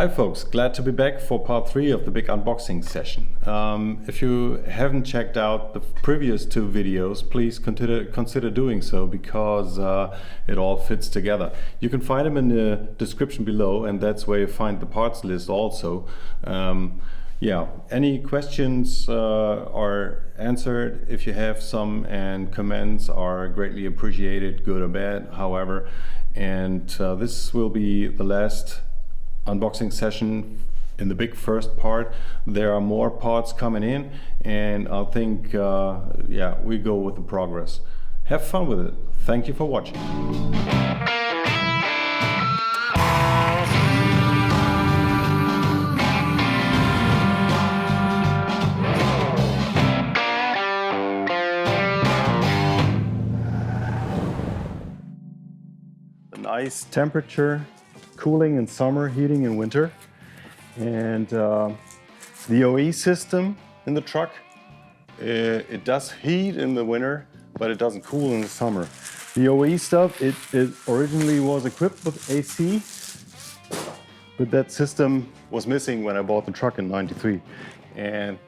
Hi folks, glad to be back for part 3 of the big unboxing session. If you haven't checked out the previous 2 videos, please consider doing so because it all fits together. You can find them in the description below, and that's where you find the parts list also. Yeah, any questions are answered if you have some, and comments are greatly appreciated, good or bad, however. And this will be the last unboxing session in the big first part. There are more parts coming in, and I think yeah, we go with the progress. Have fun with it. Thank you for watching. The nice temperature, cooling in summer, heating in winter. And the OE system in the truck, it does heat in the winter, but it doesn't cool in the summer. The OE stuff, it originally was equipped with AC, but that system was missing when I bought the truck in '93. And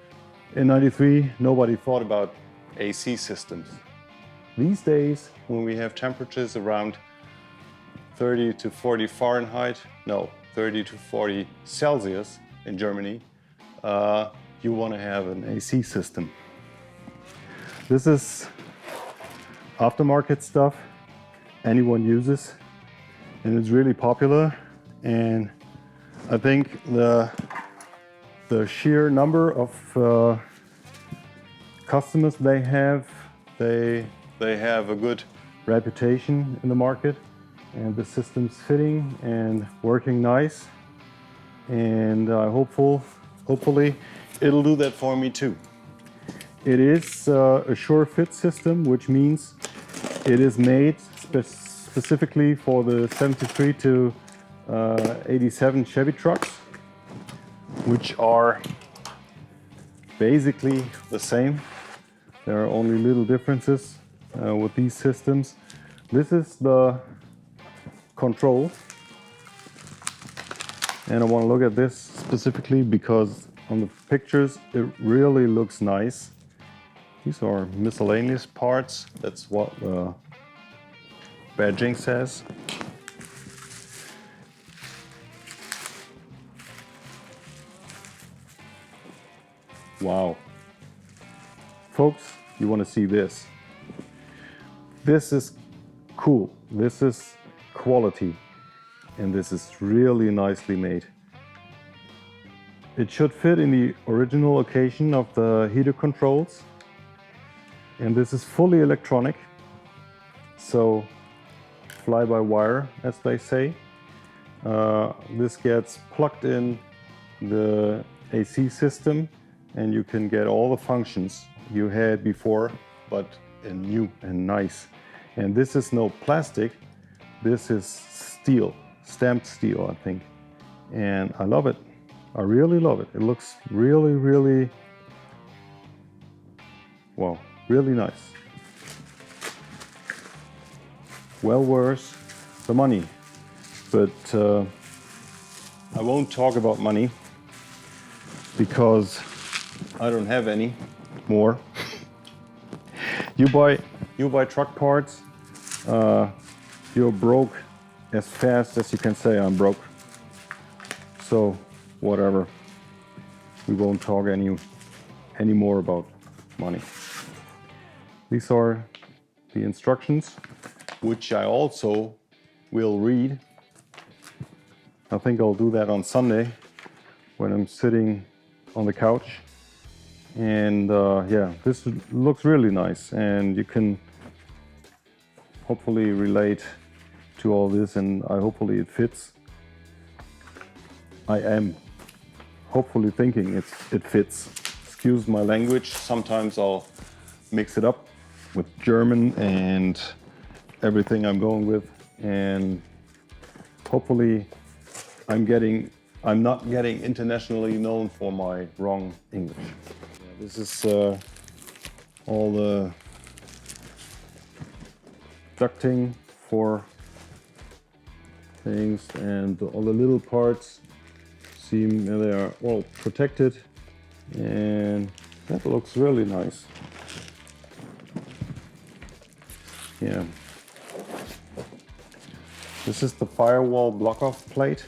in '93, nobody thought about AC systems. These days, when we have temperatures around 30 to 40 Fahrenheit, no, 30 to 40 Celsius in Germany, you want to have an AC system. This is aftermarket stuff anyone uses, and it's really popular. And I think the sheer number of customers they have a good reputation in the market. And the system's fitting and working nice, and hopefully it'll do that for me too. It is a sure fit system, which means it is made specifically for the 73 to 87 Chevy trucks, which are basically the same. There are only little differences with these systems. This is the control, and I want to look at this specifically because on the pictures it really looks nice. These are miscellaneous parts, that's what the badging says. Wow, folks, you want to see this. This is cool, this is quality, and this is really nicely made. It should fit in the original occasion of the heater controls, and this is fully electronic, so fly-by-wire, as they say. This gets plugged in the AC system, and you can get all the functions you had before, but in new and nice. And this is no plastic. This is steel, stamped steel, I think. And I love it. I really love it. It looks really, really, well, really nice. Well worth the money. But I won't talk about money because I don't have any more. You buy truck parts, you're broke as fast as you can say I'm broke. So whatever, we won't talk any more about money. These are the instructions, which I also will read. I think I'll do that on Sunday when I'm sitting on the couch. And yeah, this looks really nice, and you can hopefully relate to all this, and hopefully it fits. I am hopefully thinking it fits. Excuse my language, sometimes I'll mix it up with German and everything I'm going with, and hopefully I'm not getting internationally known for my wrong English. Yeah, this is all the ducting for things and all the little parts see they are all protected, and that looks really nice. Yeah. This is the firewall block-off plate,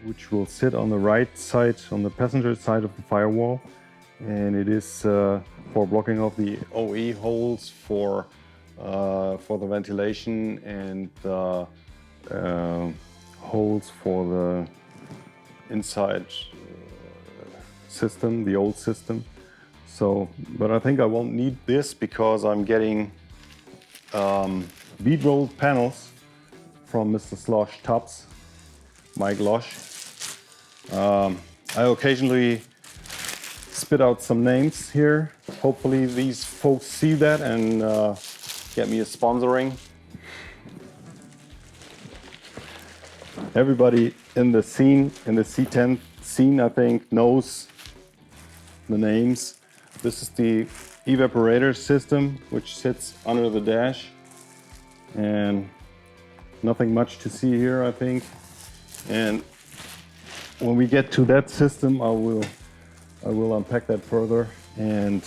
which will sit on the right side, on the passenger side of the firewall. And it is for blocking off the OE holes for the ventilation and the holes for the inside system, the old system. So, but I think I won't need this because I'm getting bead rolled panels from Mr. Slosh Tops, Mike Losh. I occasionally spit out some names here. Hopefully these folks see that and get me a sponsoring. Everybody in the scene, in the C10 scene, I think knows the names. This is the evaporator system, which sits under the dash, and nothing much to see here, I think. And when we get to that system, I will unpack that further and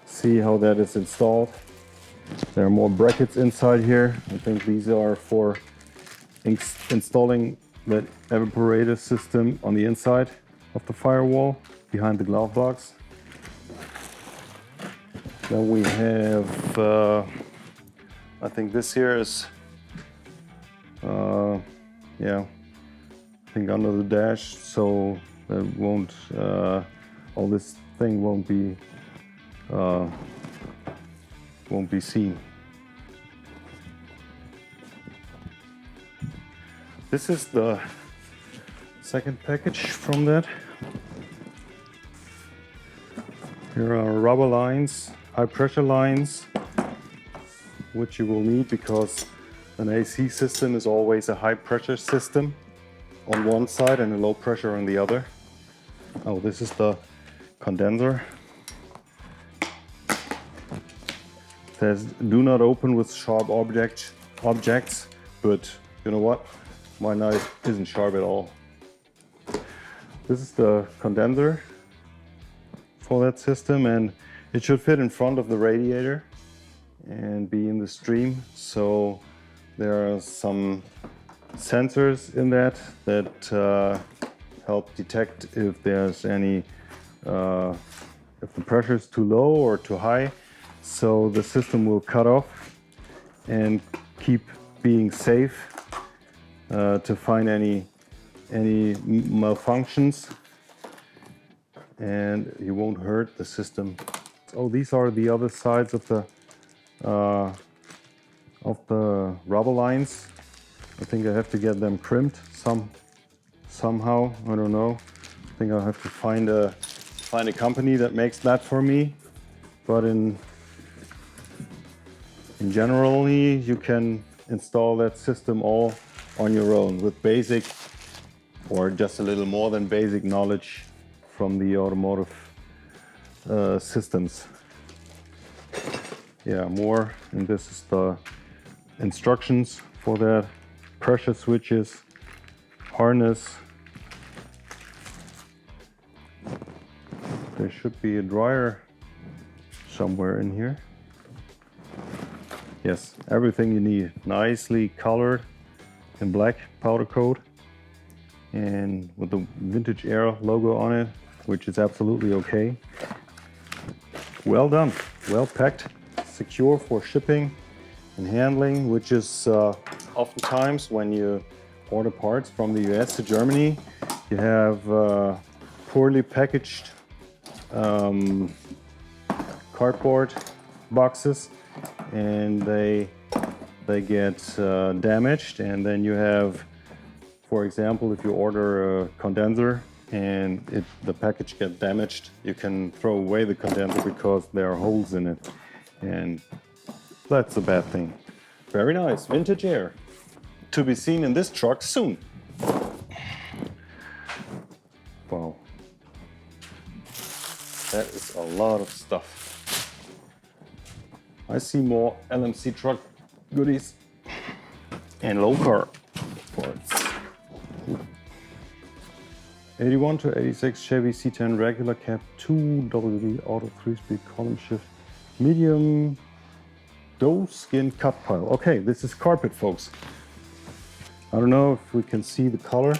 see how that is installed. There are more brackets inside here. I think these are for installing that evaporator system on the inside of the firewall behind the glove box. Then we have, I think this here is, yeah, I think under the dash, so that won't, all this thing won't be seen. This is the second package from that. Here are rubber lines, high pressure lines, which you will need because an AC system is always a high pressure system on one side and a low pressure on the other. Oh, this is the condenser. It says do not open with sharp objects, but you know what? My knife isn't sharp at all. This is the condenser for that system, and it should fit in front of the radiator and be in the stream. So there are some sensors in that help detect if there's any, if the pressure is too low or too high. So the system will cut off and keep being safe to find any malfunctions, and you won't hurt the system. Oh, these are the other sides of the rubber lines. I think I have to get them crimped somehow. I don't know. I think I'll have to find a company that makes that for me. But in generally, you can install that system all on your own with basic or just a little more than basic knowledge from the automotive systems. Yeah, more, and this is the instructions for that. Pressure switches, harness. There should be a dryer somewhere in here. Yes, everything you need. Nicely colored in black powder coat and with the Vintage Air logo on it, which is absolutely okay. Well done, well packed, secure for shipping and handling, which is oftentimes when you order parts from the US to Germany, you have poorly packaged cardboard boxes, and they get damaged, and then you have, for example, if you order a condenser and the package gets damaged, you can throw away the condenser because there are holes in it, and that's a bad thing. Very nice, Vintage Air. To be seen in this truck soon. Wow. That is a lot of stuff. I see more LMC truck goodies and Lokar parts. 81 to 86 Chevy C10 regular cab 2 WD auto 3-speed column shift medium doe skin cut pile. Okay, this is carpet, folks. I don't know if we can see the color.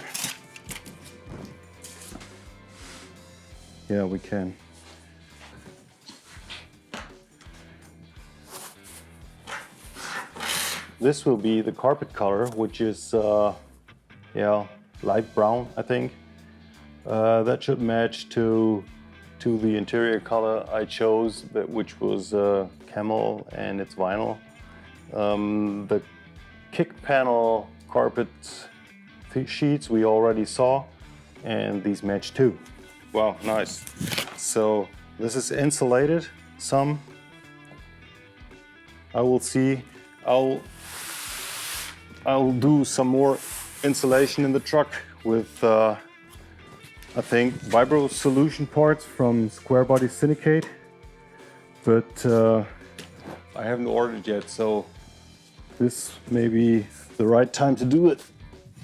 Yeah, we can. This will be the carpet color, which is yeah, light brown, I think. That should match to the interior color I chose, which was camel, and it's vinyl. The kick panel carpet sheets we already saw, and these match too. Wow, nice. So this is insulated some. I will see. I'll do some more insulation in the truck with I think Vibro Solution parts from Squarebody Syndicate, but I haven't ordered yet, so this may be the right time to do it,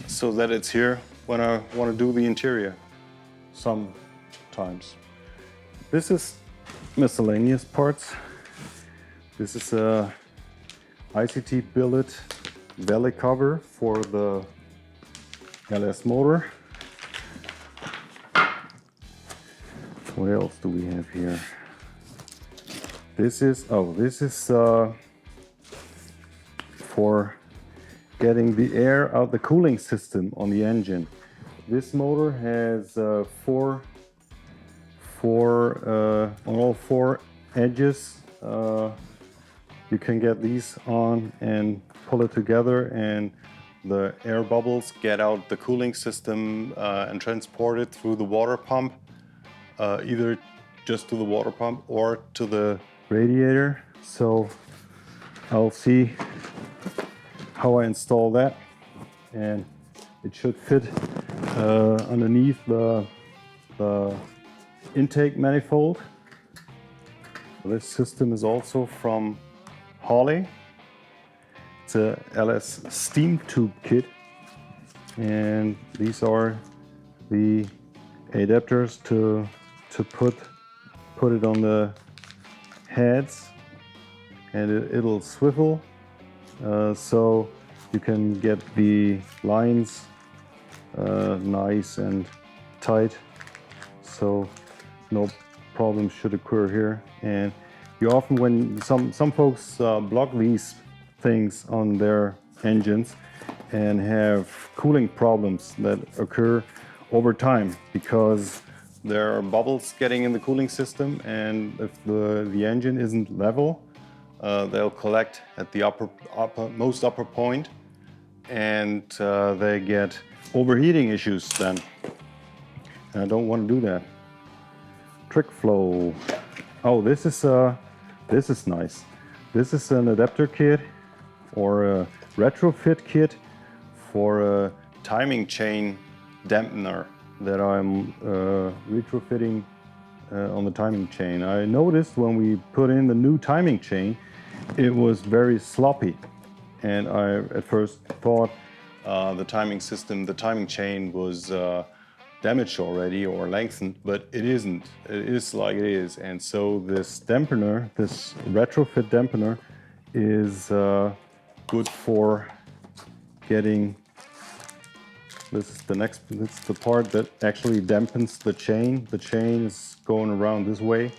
so that it's here when I want to do the interior sometimes. This is miscellaneous parts. This is a ICT billet belly cover for the LS motor. What else do we have here? This is for getting the air out the cooling system on the engine. This motor has on all four edges. You can get these on and pull it together, and the air bubbles get out the cooling system and transport it through the water pump, either just to the water pump or to the radiator. So I'll see how I install that, and it should fit underneath the intake manifold. This system is also from Holley. It's a LS steam tube kit, and these are the adapters to put it on the heads, and it'll swivel, so you can get the lines nice and tight, so no problems should occur here. And you often, when some folks block these things on their engines and have cooling problems that occur over time because there are bubbles getting in the cooling system, and if the engine isn't level, they'll collect at the most upper point, and they get overheating issues then. And I don't want to do that. Trick flow. Oh, this is nice. This is an adapter kit or a retrofit kit for a timing chain dampener that I'm retrofitting on the timing chain. I noticed when we put in the new timing chain, it was very sloppy, and I at first thought the timing chain was damaged already or lengthened, but it isn't. It is like it is. And so this dampener, this retrofit dampener, is good for getting. This is the part that actually dampens the chain. The chain is going around this way,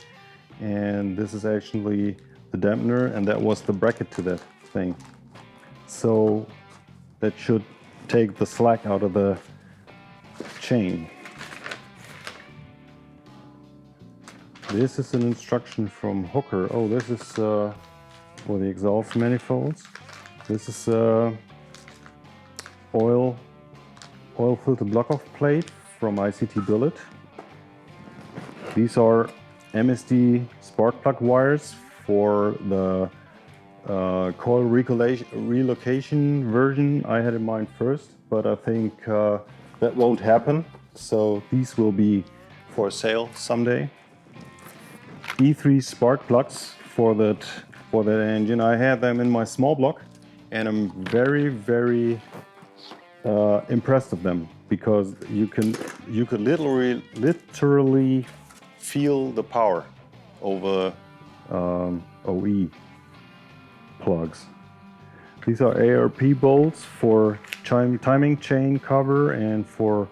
and this is actually the dampener, and that was the bracket to that thing. So that should take the slack out of the chain. This is an instruction from Hooker. Oh, this is for the exhaust manifolds. This is oil filter block-off plate from ICT Billet. These are MSD spark plug wires for the coil relocation version I had in mind first, but I think that won't happen. So these will be for sale someday. E3 spark plugs for that engine. I had them in my small block, and I'm very impressed with them. because you could literally feel the power over OE plugs. These are ARP bolts for timing chain cover and for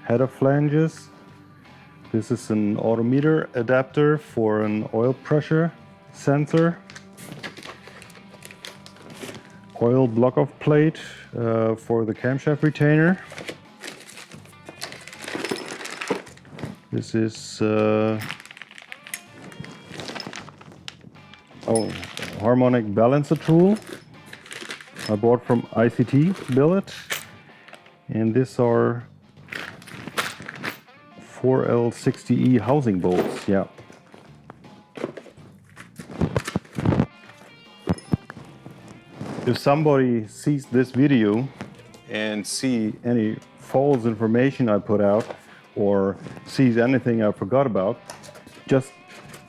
header flanges. This is an Autometer adapter for an oil pressure sensor. Oil block-off plate for the camshaft retainer. This is harmonic balancer tool I bought from ICT Billet, and these are 4L60E housing bolts. Yeah. If somebody sees this video and see any false information I put out or sees anything I forgot about, just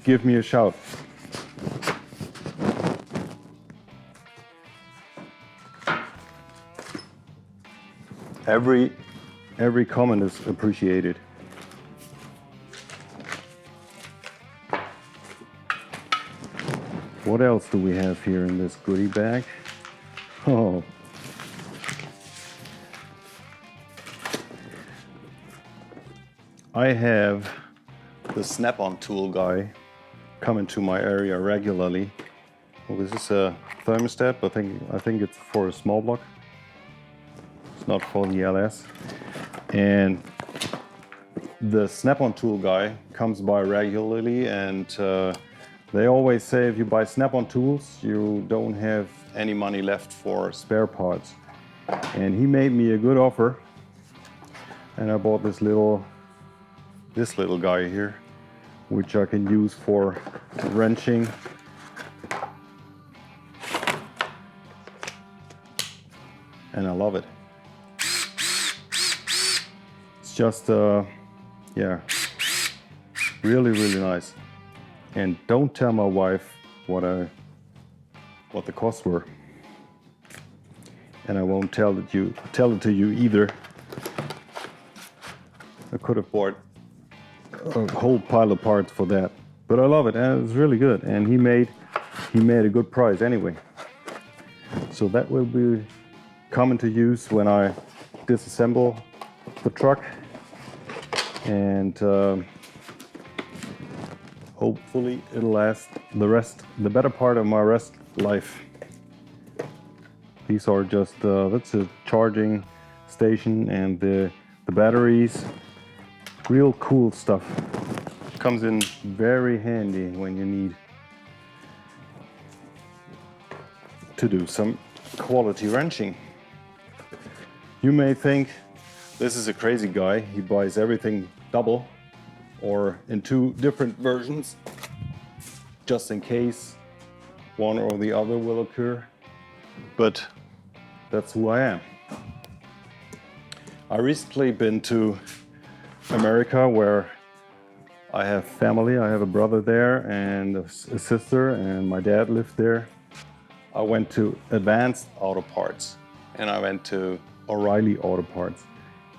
give me a shout. Every comment is appreciated. What else do we have here in this goodie bag? Oh. I have the snap-on tool guy coming to my area regularly. Well, this is a thermostat, but I think it's for a small block. It's not for the LS. And the snap-on tool guy comes by regularly, and they always say if you buy snap-on tools, you don't have any money left for spare parts. And he made me a good offer, and I bought this little guy here, which I can use for wrenching. And I love it. It's just, yeah, really nice. And don't tell my wife what the costs were. And I won't tell it to you either. I could have bought a whole pile of parts for that, but I love it, and it's really good. And he made a good price anyway. So that will be coming to use when I disassemble the truck, and hopefully it'll last the better part of my rest life. These are just that's a charging station, and the batteries. Real cool stuff. Comes in very handy when you need to do some quality wrenching. You may think this is a crazy guy. He buys everything double or in two different versions, just in case one or the other will occur. But that's who I am. I recently been to America, where I have family. I have a brother there and a sister, and my dad lived there. I went to Advanced Autoparts and I went to Reilleys Autoparts.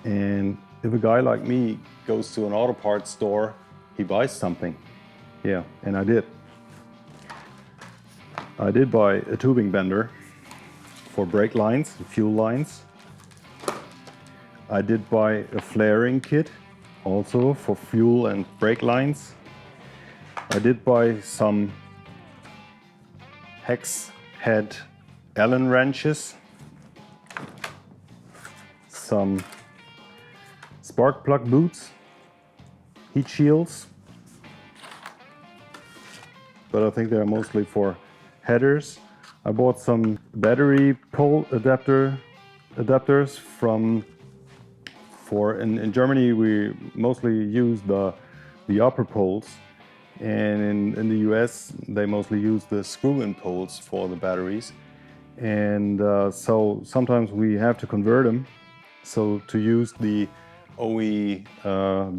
And if a guy like me goes to an auto parts store, he buys something. Yeah, and I did. I did buy a tubing bender for brake lines, fuel lines. I did buy a flaring kit also for fuel and brake lines. I did buy some hex head Allen wrenches, some spark plug boots, heat shields, but I think they're mostly for headers. I bought some battery pole adapters from. In Germany, we mostly use the upper poles, and in the US, they mostly use the screw-in poles for the batteries. And so sometimes we have to convert them, so to use the OE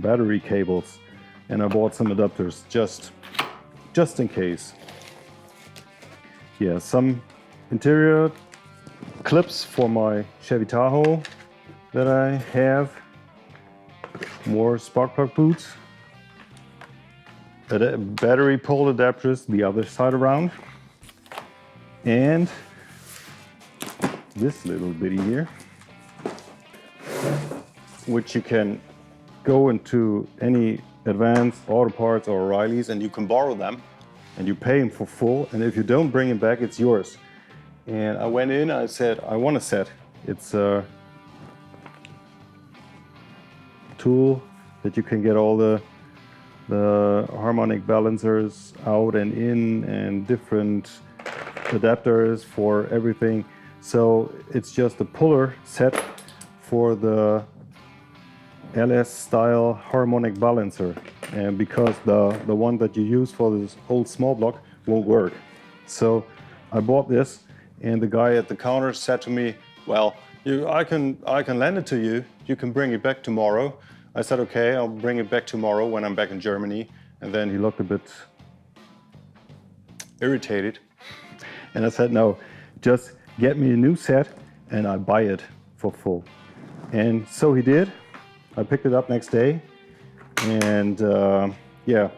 battery cables. And I bought some adapters just in case. Yeah, some interior clips for my Chevy Tahoe that I have, more spark plug boots, battery pole adapters the other side around, and this little bitty here, which you can go into any Advanced Autoparts or Reilleys and you can borrow them and you pay them for full, and if you don't bring it back, it's yours. And I went in, I said, I want a set. It's a tool that you can get all the harmonic balancers out and in and different adapters for everything. So it's just a puller set for the LS style harmonic balancer, and because the one that you use for this old small block won't work. So I bought this, and the guy at the counter said to me, well, I can lend it to you, you can bring it back tomorrow. I said, okay, I'll bring it back tomorrow when I'm back in Germany. And then he looked a bit irritated, and I said, no, just get me a new set and I buy it for full. And so he did. I picked it up next day, and yeah,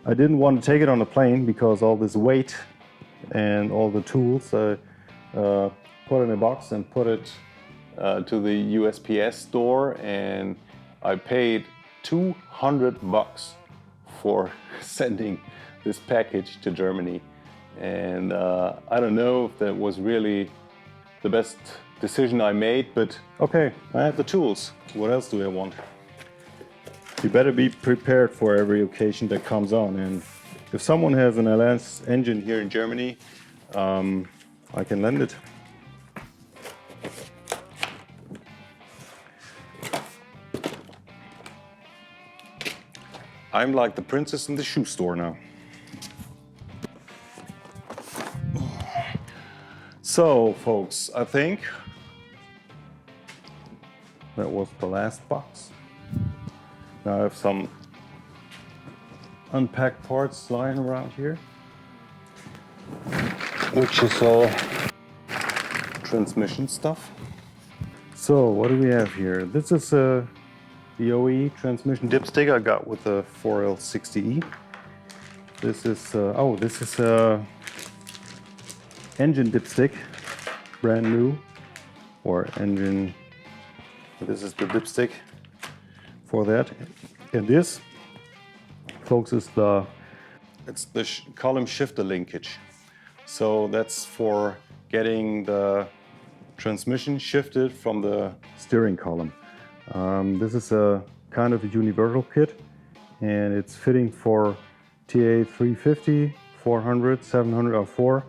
I didn't want to take it on a plane because all this weight and all the tools I put in a box and put it to the USPS store, and I paid $200 for sending this package to Germany. And I don't know if that was really the best decision I made, but okay, I have the tools. What else do I want? You better be prepared for every occasion that comes on. And if someone has an LS engine here in Germany, I can lend it. I'm like the princess in the shoe store now. So, folks, I think that was the last box. Now I have some unpacked parts lying around here, which is all transmission stuff. So, what do we have here? This is the OE transmission dipstick I got with the 4L60E. This is engine dipstick, brand new, or engine. This is the dipstick for that. And this, folks, is the column shifter linkage. So that's for getting the transmission shifted from the steering column. This is a kind of a universal kit, and it's fitting for TA 350, 400, 700 R4,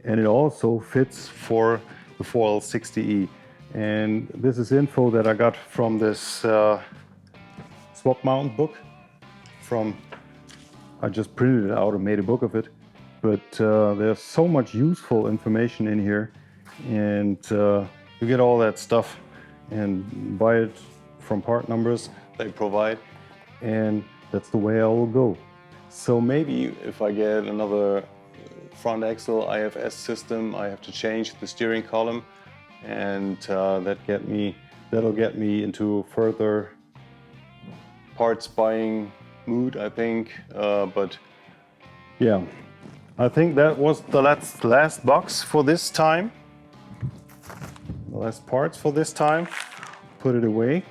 and it also fits for the 4L60E. And this is info that I got from this swap mount book. I just printed it out and made a book of it. But there's so much useful information in here, and you get all that stuff and buy it from part numbers they provide, and that's the way I will go. So maybe if I get another front axle IFS system, I have to change the steering column, and that'll get me into further parts buying mood, I think. But yeah, I think that was the last box for this time. The last parts for this time. Put it away.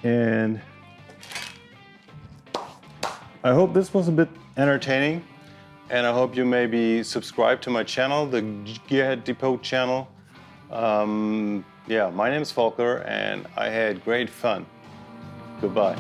And I hope this was a bit entertaining, and I hope you maybe subscribe to my channel, the Gearhead Depot channel. Yeah, my name is Volker, and I had great fun. Goodbye.